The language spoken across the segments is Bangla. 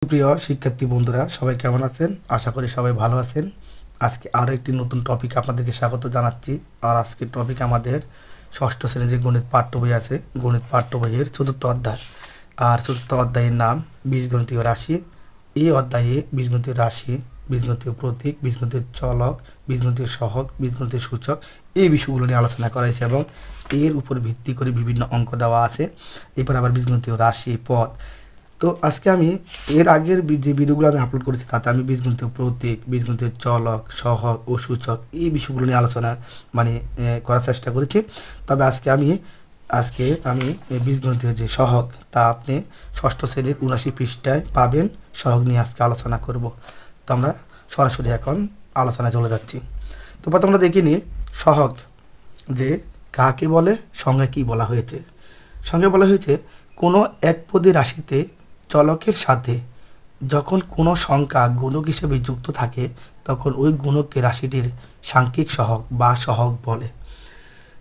প্রিয় শিক্ষার্থী বন্ধুরা, সবাই কেমন আছেন? আশা করি সবাই ভালো আছেন। আজকে আরও একটি নতুন টপিক আপনাদেরকে স্বাগত জানাচ্ছি। আর আজকের টপিক আমাদের ষষ্ঠ শ্রেণীর যে গণিত পাঠ্য বই আছে, গণিত পাঠ্য বইয়ের চতুর্থ অধ্যায়। আর চতুর্থ অধ্যায়ের নাম বীজগণিতীয় রাশি। এই অধ্যায়ে বীজগণিতীয় রাশি, বীজগণিতীয় প্রতীক, বীজগণিতীয় চলক, বীজগণিতীয় সহগ, বীজগণিতীয় সূচক এই বিষয়গুলো নিয়ে আলোচনা করা হয়েছে এবং এর উপর ভিত্তি করে বিভিন্ন অঙ্ক দেওয়া আছে। এরপর আবার বীজগণিতীয় রাশি, পদ। তো আজকে আমি এর আগের যে ভিডিওগুলো আমি আপলোড করেছি তাতে আমি বীজগণিতীয় প্রতীক, বীজগণিতীয় চলক, সহগ ও সূচক এই বিষয়গুলো নিয়ে আলোচনা করার চেষ্টা করেছি। তবে আজকে আমি বীজগণিতীয় যে সহগ তা আপনি ষষ্ঠ শ্রেণীর ৭৯ পৃষ্ঠায় পাবেন। সহগ নিয়ে আজকে আলোচনা করব। তো আমরা সরাসরি এখন আলোচনায় চলে যাচ্ছি। তো প্রথম আমরা দেখে নিই সহগ যে কাকে বলে, সংজ্ঞা কী বলা হয়েছে। সংজ্ঞা বলা হয়েছে কোনো একপদী রাশিতে চলকের সাথে যখন কোনো সংখ্যা গুণক হিসেবে যুক্ত থাকে তখন ওই গুণককে রাশিটির সাংখ্যিক সহগ বা সহগ বলে।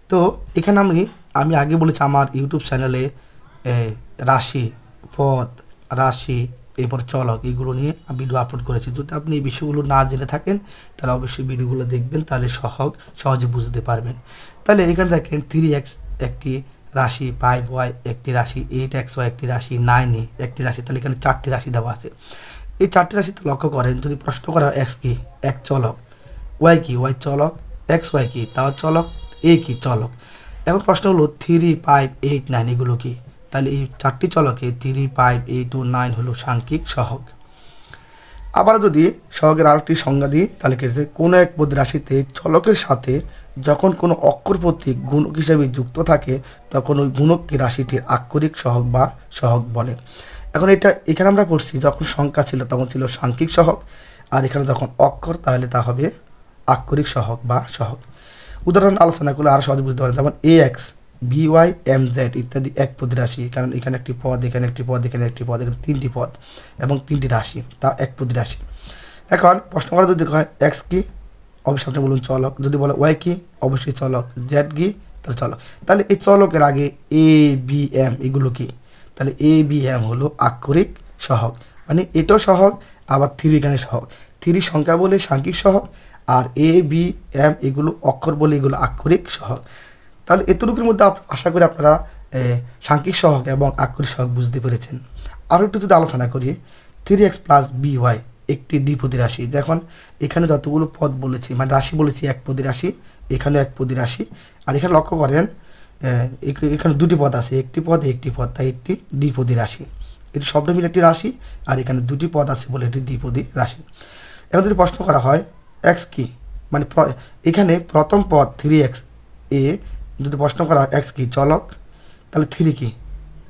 তো এখানে আমি আগে বলেছি আমার ইউটিউব চ্যানেলে রাশি, পদ, রাশি, এরপর চলক এগুলো নিয়ে ভিডিও আপলোড করেছি। যদি আপনি এই বিষয়গুলো না জেনে থাকেন তাহলে অবশ্যই ভিডিওগুলো দেখবেন, তাহলে সহগ সহজে বুঝতে পারবেন। তাহলে এখানে দেখেন 3x একটি রাশি, 5y একটি রাশি, 8xy একটি রাশি, 9a একটি রাশি। তাহলে এখানে 4টি রাশি দেওয়া আছে। এই 4টি রাশিতে লক্ষ্য করেন, যদি প্রশ্ন করা হয় x কি, এক চলক, y কি, y চলক, xy কি, তাও চলক, a কি, চলক। এখন প্রশ্ন হলো 3, 5, 8, 9 এগুলো কি? তাহলে এই 4টি চলকে 3, 5, 8 ও 9 হলো সাংখ্যিক সহগ। আবার যদি সহগের আরেকটি সংজ্ঞা দিই তাহলে কোনো এক পদ রাশিতে চলকের সাথে যখন কোনো অক্ষর প্রতীক গুণক হিসেবে যুক্ত থাকে তখন ওই গুণককে রাশিটির আক্ষরিক সহগ বা সহগ বলে। এখন এখানে আমরা পড়ছি যখন সংখ্যা ছিল তখন ছিল সাংখ্যিক সহগ, আর এখানে যখন অক্ষর তাহলে তা হবে আক্ষরিক সহগ বা সহগ। উদাহরণ আলোচনা করলে আরও সহজ বুঝতে পারেন, যেমন ax, by, mz ইত্যাদি এক পদ রাশি, কারণ এখানে একটি পদ, এখানে একটি পদ, এখানে একটি পদ, এখানে 3টি পদ এবং 3টি রাশি, তা এক পদ রাশি। এখন প্রশ্ন করা যদি হয় x কি, অবশ্যই আপনি বলুন চলক। যদি বলে y কি, অবশ্যই চলক। z কি, তাহলে চলক। তাহলে এই চলকের আগে a, b, m এগুলো কি? তাহলে a, b, m হলো আক্ষরিক সহগ, মানে এটাও সহগ, আবার 3 এখানে সহগ। 3 সংখ্যা বলে সাংখ্যিক সহগ, আর a, b, m এগুলো অক্ষর বলে এগুলো আক্ষরিক সহগ। তাহলে এতটুকুর মধ্যে আশা করি আপনারা সাংখ্যিক সহগ এবং আক্ষরিক সহগ বুঝতে পেরেছেন। আরও একটু যদি আলোচনা করি, 3x প্লাস by একটি দ্বিপদী রাশি। দেখুন এখানে যতগুলো পদ বলেছি, মানে রাশি বলেছি একপদী রাশি, এখানেও একপদী রাশি। আর এখানে লক্ষ্য করেন এখানে 2টি পদ আছে, একটি পদ একটি পদ, তাই একটি দ্বিপদী রাশি। এটি শব্দ মিলে একটি রাশি, আর এখানে 2টি পদ আছে বলে এটি দ্বিপদী রাশি। এখন যদি প্রশ্ন করা হয় x কি, মানে এখানে প্রথম পদ 3x এ যদি প্রশ্ন করা হয় x কি, চলক, তাহলে 3 কি,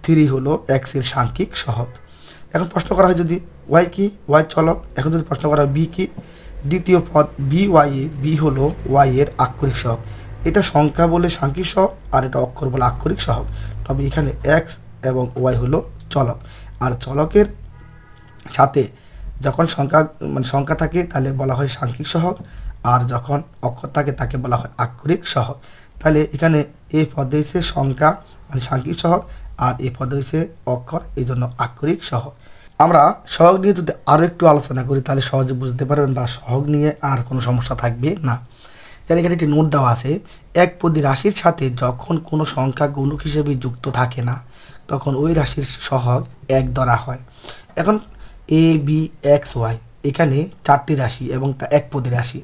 3 হলো x এর সাংখ্যিক সহগ। এখন প্রশ্ন করা হয় যদি y কি, y চলক। এখন যদি প্রশ্ন করা হয় b কি, দ্বিতীয় পদ by এ b হলো y এর আক্ষরিক সহগ। এটা সংখ্যা বলে সাংখ্যিক সহগ, আর এটা অক্ষর বলে আক্ষরিক সহগ। তবে এখানে x এবং y হলো চলক, আর চলকের সাথে যখন সংখ্যা থাকে তাহলে বলা হয় সাংখ্যিক সহগ, আর যখন অক্ষর থাকে তাকে বলা হয় আক্ষরিক সহগ। তাহলে এখানে এই পদে হচ্ছে সংখ্যা মানে সাংখ্যিক সহগ, আর এই পদে হচ্ছে অক্ষর, এই জন্য আক্ষরিক সহগ। আমরা সহগ নিয়ে যদি আরও একটু আলোচনা করি তাহলে সহজে বুঝতে পারবেন বা সহগ নিয়ে আর কোনো সমস্যা থাকবে না। যেন এখানে একটি নোট দেওয়া আছে, এক পদী রাশির সাথে যখন কোনো সংখ্যা গুণক হিসেবে যুক্ত থাকে না তখন ওই রাশির সহগ 1 ধরা হয়। এখন a, b, x, y এখানে 4টি রাশি এবং তা একপদী রাশি।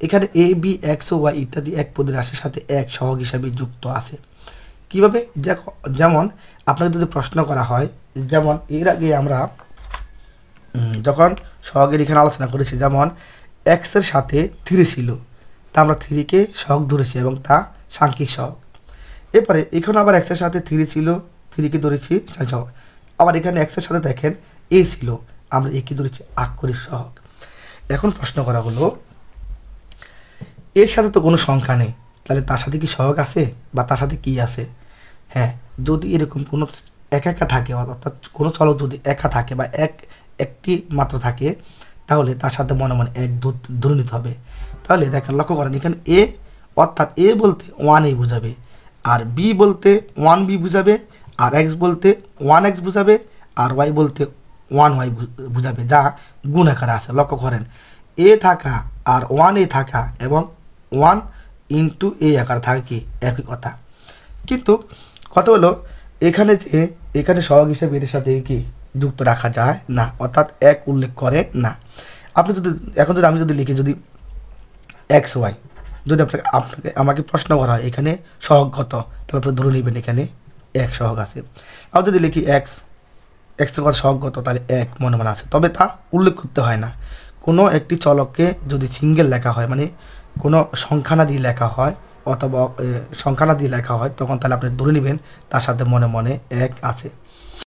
এখানে a, b, x O y ইত্যাদি একপদী রাশির সাথে এক সহগ হিসাবে যুক্ত আছে। কিভাবে? যেমন আপনাকে যদি প্রশ্ন করা হয়, যেমন এর আগে আমরা যখন সহগের এখানে আলোচনা করেছি, যেমন x এর সাথে 3 ছিল, তা আমরা 3কে সহগ ধরেছি এবং তা সাংখ্যিক সহগ। এরপরে এখানে আবার x এর সাথে 3 ছিল, 3কে ধরেছি সাংখ্যিক সহগ। আবার এখানে x এর সাথে দেখেন a ছিল, আমরা একে ধরেছি আক্ষরিক সহগ। এখন প্রশ্ন করা হলো এর সাথে তো কোনো সংখ্যা নেই, তাহলে তার সাথে কি সহগ আছে বা তার সাথে কি আছে? হ্যাঁ, যদি এরকম কোনো একা থাকে, অর্থাৎ কোনো চলক যদি একা থাকে বা একটি মাত্র থাকে তাহলে তার সাথে মনে মনে 1 ধরে নিতে হবে। তাহলে দেখেন লক্ষ্য করেন এখানে a অর্থাৎ a বলতে 1a বোঝাবে, আর b বলতে 1b বোঝাবে, আর x বলতে 1x বোঝাবে, আর y বলতে ওয়ান ওয়াই বুঝাবে, যা গুণ আকারে আছে। লক্ষ্য করেন এ থাকা আর ওয়ান এ থাকা এবং ওয়ান ইন্টু এ আকারে থাকে কি একই কথা। কিন্তু কথা হলো এখানে সহগ হিসেবে এর সাথে কি যুক্ত রাখা যায় না, অর্থাৎ এক উল্লেখ করে না। আপনি যদি আমি যদি লিখি যদি এক্স ওয়াই, যদি আমাকে প্রশ্ন করা হয় এখানে সহগ কত, তাহলে আপনি ধরে নেবেন এখানে এক সহগ আছে। আর যদি লিখি এক্সের কথা সহগ কত, তাহলে এক মনে আছে, তবে তা উল্লেখ করতে হয় না। কোনো একটি চলককে যদি সিঙ্গেল লেখা হয়, মানে কোনো সংখ্যা না দিয়ে লেখা হয় অথবা সংখ্যা না দিয়ে লেখা হয়, তখন তাহলে আপনি ধরে নেবেন তার সাথে মনে এক আছে।